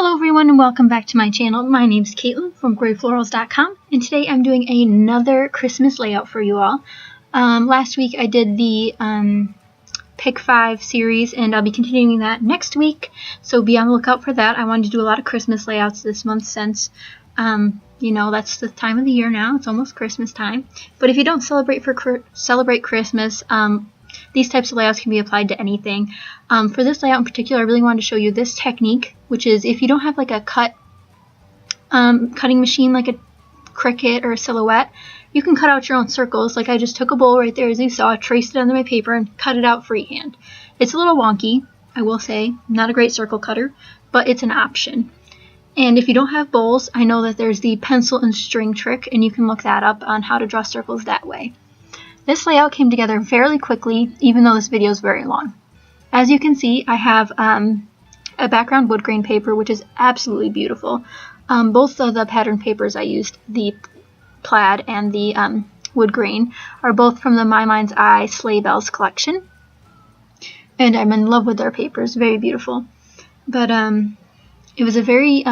Hello everyone and welcome back to my channel. My name's Caitlin from Florals.com, and today I'm doing another Christmas layout for you all. Last week I did the Pick 5 series, and I'll be continuing that next week, so be on the lookout for that. I wanted to do a lot of Christmas layouts this month since, you know, that's the time of the year now. It's almost Christmas time. But if you don't celebrate Christmas, these types of layouts can be applied to anything. For this layout in particular, I really wanted to show you this technique, which is if you don't have like a cutting machine like a Cricut or a Silhouette, you can cut out your own circles. Like I just took a bowl right there, as you saw, traced it onto my paper, and cut it out freehand. It's a little wonky, I will say, not a great circle cutter, but it's an option. And if you don't have bowls, I know that there's the pencil and string trick, and you can look that up on how to draw circles that way. This layout came together fairly quickly, even though this video is very long. As you can see, I have a background wood grain paper, which is absolutely beautiful. Both of the pattern papers I used, the plaid and the wood grain, are both from the My Mind's Eye Sleigh Bells collection. And I'm in love with their papers, very beautiful. But it was a very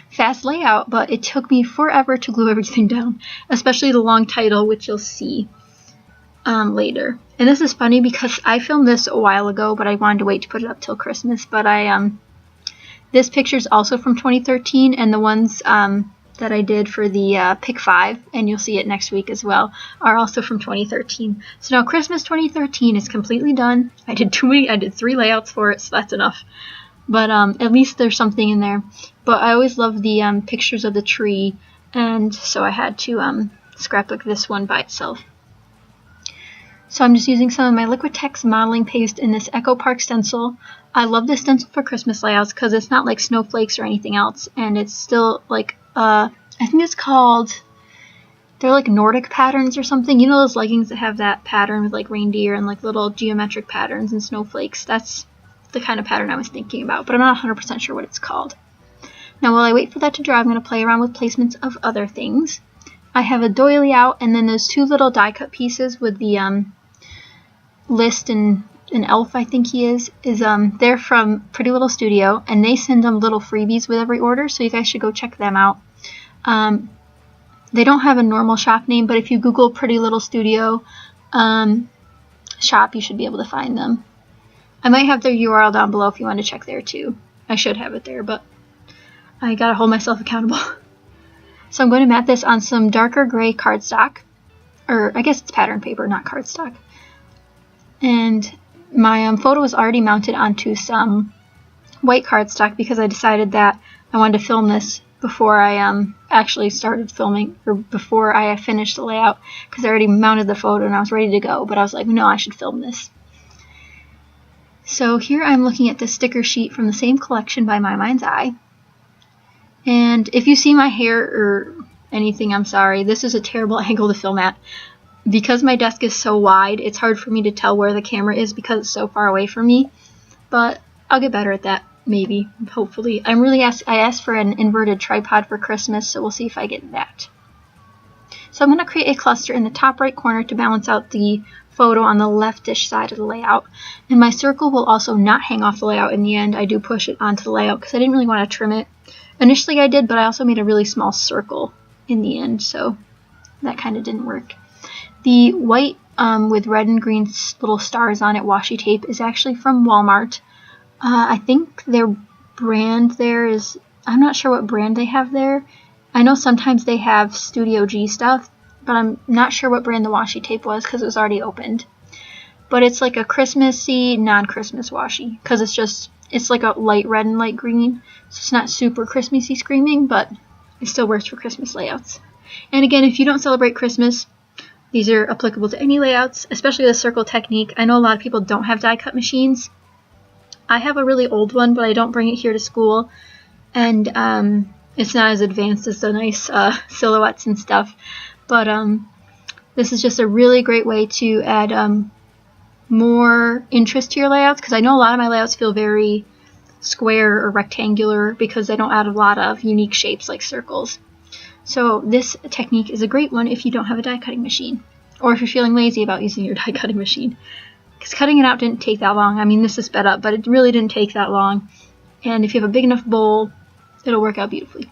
fast layout, but it took me forever to glue everything down, especially the long title, which you'll see later. And this is funny because I filmed this a while ago, but I wanted to wait to put it up till Christmas. But this picture is also from 2013, and the ones that I did for the Pick 5, and you'll see it next week as well, are also from 2013. So now Christmas 2013 is completely done. I did 3 layouts for it, so that's enough. But at least there's something in there. But I always love the pictures of the tree, and so I had to scrapbook this one by itself. So I'm just using some of my Liquitex modeling paste in this Echo Park stencil. I love this stencil for Christmas layouts because it's not like snowflakes or anything else, and it's still like, I think it's called, they're like Nordic patterns or something. You know those leggings that have that pattern with like reindeer and like little geometric patterns and snowflakes? That's the kind of pattern I was thinking about, but I'm not 100% sure what it's called. Now while I wait for that to dry, I'm going to play around with placements of other things. I have a doily out, and then those 2 little die cut pieces with the List and an elf, I think he is they're from Pretty Little Studio, and they send them little freebies with every order, so you guys should go check them out. They don't have a normal shop name, but if you Google Pretty Little Studio shop, you should be able to find them. I might have their URL down below if you want to check there too. I should have it there, but I gotta hold myself accountable. So I'm going to mat this on some darker gray cardstock, or I guess it's pattern paper, not cardstock. And my photo is already mounted onto some white cardstock because I decided that I wanted to film this before I actually started filming, or before I finished the layout, because I already mounted the photo and I was ready to go, but I was like, no, I should film this. So here I'm looking at this sticker sheet from the same collection by My Mind's Eye. And if you see my hair or anything, I'm sorry. This is a terrible angle to film at. Because my desk is so wide, it's hard for me to tell where the camera is because it's so far away from me. But I'll get better at that, maybe, hopefully. I asked for an inverted tripod for Christmas, so we'll see if I get that. So I'm going to create a cluster in the top right corner to balance out the photo on the leftish side of the layout. And my circle will also not hang off the layout in the end. I do push it onto the layout because I didn't really want to trim it. Initially I did, but I also made a really small circle in the end, so that kind of didn't work. The white with red and green little stars on it washi tape is actually from Walmart. I think their brand there is, I'm not sure what brand they have there. I know sometimes they have Studio G stuff, but I'm not sure what brand the washi tape was because it was already opened. But it's like a Christmassy, non-Christmas washi because it's like a light red and light green. So it's not super Christmassy screaming, but it still works for Christmas layouts. And again, if you don't celebrate Christmas, these are applicable to any layouts, especially the circle technique. I know a lot of people don't have die cut machines. I have a really old one, but I don't bring it here to school. And it's not as advanced as the nice silhouettes and stuff. But this is just a really great way to add more interest to your layouts, because I know a lot of my layouts feel very square or rectangular because they don't add a lot of unique shapes like circles. So this technique is a great one if you don't have a die cutting machine, or if you're feeling lazy about using your die cutting machine, because cutting it out didn't take that long. I mean, this is sped up, but it really didn't take that long. And if you have a big enough bowl, it'll work out beautifully.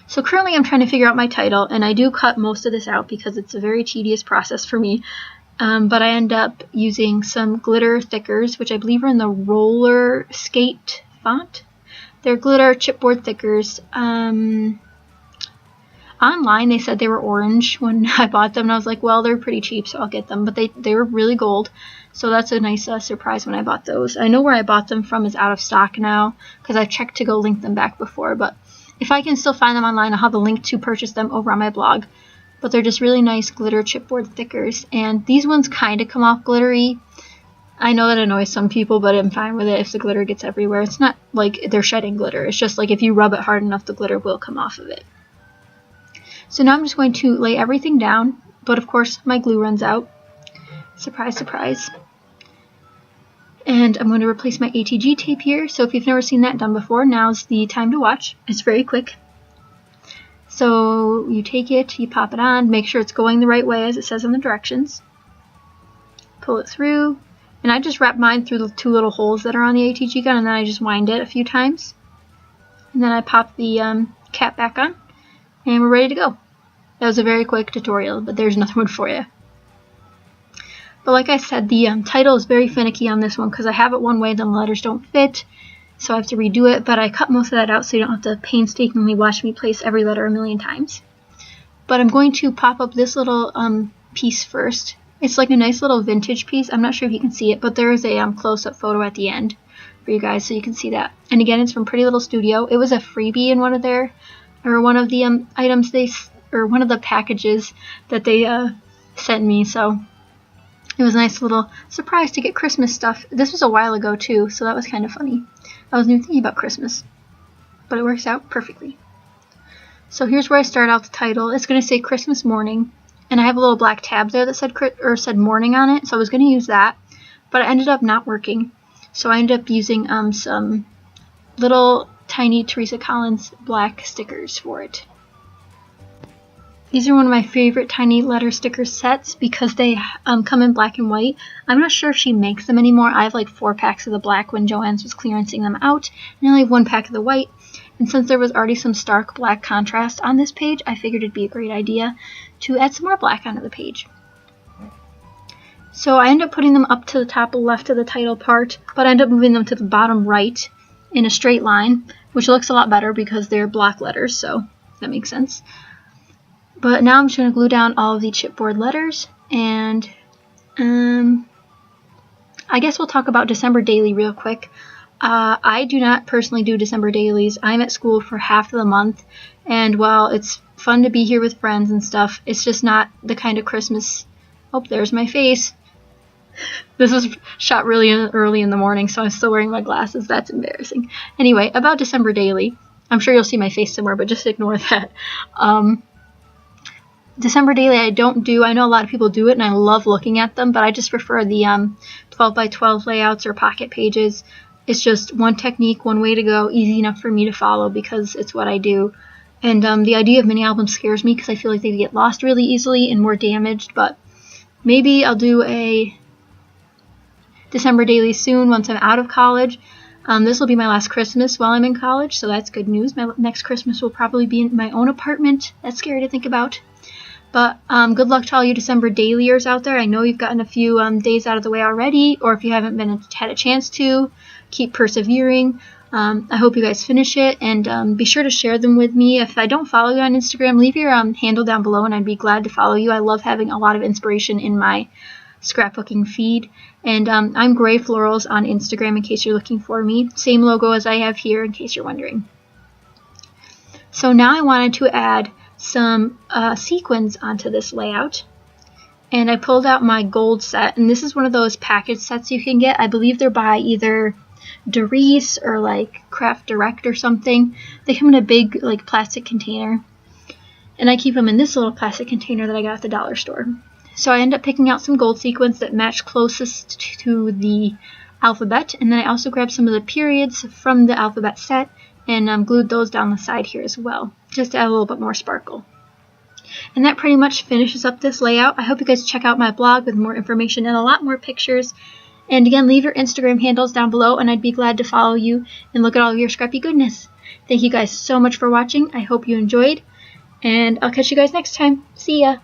So currently I'm trying to figure out my title, and I do cut most of this out because it's a very tedious process for me. But I end up using some glitter thickers, which I believe are in the roller skate font. They're glitter chipboard thickers. Online they said they were orange when I bought them, and I was like, well, they're pretty cheap, so I'll get them. But they were really gold, so that's a nice surprise when I bought those. I know where I bought them from is out of stock now, because I've checked to go link them back before, but if I can still find them online, I'll have a link to purchase them over on my blog. But they're just really nice glitter chipboard thickers, and these ones kind of come off glittery. I know that annoys some people, but I'm fine with it if the glitter gets everywhere. It's not like they're shedding glitter. It's just like if you rub it hard enough, the glitter will come off of it. So now I'm just going to lay everything down, but of course my glue runs out. Surprise, surprise. And I'm going to replace my ATG tape here, so if you've never seen that done before, now's the time to watch. It's very quick. So you take it, you pop it on, make sure it's going the right way as it says in the directions. Pull it through, and I just wrap mine through the 2 little holes that are on the ATG gun, and then I just wind it a few times. And then I pop the cap back on, and we're ready to go. That was a very quick tutorial, but there's another one for you. But like I said, the title is very finicky on this one because I have it one way, then the letters don't fit, so I have to redo it, but I cut most of that out so you don't have to painstakingly watch me place every letter a million times. But I'm going to pop up this little piece first. It's like a nice little vintage piece. I'm not sure if you can see it, but there is a close-up photo at the end for you guys so you can see that. And again, it's from Pretty Little Studio. It was a freebie in one of their, or one of the items they, or one of the packages that they sent me, so it was a nice little surprise to get Christmas stuff. This was a while ago too, so that was kind of funny. I wasn't even thinking about Christmas, but it works out perfectly. So here's where I start out the title. It's going to say Christmas Morning, and I have a little black tab there that said morning on it, so I was going to use that, but it ended up not working. So I ended up using some little tiny Teresa Collins black stickers for it. These are one of my favorite tiny letter sticker sets because they come in black and white. I'm not sure if she makes them anymore. I have like 4 packs of the black when Joann's was clearancing them out, and I only have 1 pack of the white. And since there was already some stark black contrast on this page, I figured it'd be a great idea to add some more black onto the page. So I end up putting them up to the top left of the title part, but I end up moving them to the bottom right in a straight line, which looks a lot better because they're block letters, so that makes sense. But now I'm just going to glue down all of the chipboard letters, and I guess we'll talk about December Daily real quick. I do not personally do December dailies. I'm at school for half of the month, and while it's fun to be here with friends and stuff, it's just not the kind of Christmas... Oh, there's my face. This was shot really early in the morning, so I'm still wearing my glasses. That's embarrassing. Anyway, about December Daily. I'm sure you'll see my face somewhere, but just ignore that. December Daily I don't do. I know a lot of people do it, and I love looking at them, but I just prefer the 12 by 12 layouts or pocket pages. It's just one technique, one way to go, easy enough for me to follow because it's what I do. And the idea of mini albums scares me because I feel like they get lost really easily and more damaged, but maybe I'll do a December Daily soon once I'm out of college. This will be my last Christmas while I'm in college, so that's good news. My next Christmas will probably be in my own apartment. That's scary to think about. But good luck to all you December Dailyers out there. I know you've gotten a few days out of the way already, or if you haven't had a chance to, keep persevering. I hope you guys finish it, and be sure to share them with me. If I don't follow you on Instagram, leave your handle down below, and I'd be glad to follow you. I love having a lot of inspiration in my scrapbooking feed. And I'm Gray Florals on Instagram in case you're looking for me. Same logo as I have here in case you're wondering. So now I wanted to add some sequins onto this layout, and I pulled out my gold set, and this is one of those package sets you can get. I believe they're by either Doris or like Craft Direct or something. They come in a big like plastic container, and I keep them in this little plastic container that I got at the dollar store. So I end up picking out some gold sequins that match closest to the alphabet, and then I also grabbed some of the periods from the alphabet set and glued those down the side here as well, just to add a little bit more sparkle. And that pretty much finishes up this layout. I hope you guys check out my blog with more information and a lot more pictures. And again, leave your Instagram handles down below, and I'd be glad to follow you and look at all of your scrappy goodness. Thank you guys so much for watching. I hope you enjoyed, and I'll catch you guys next time. See ya!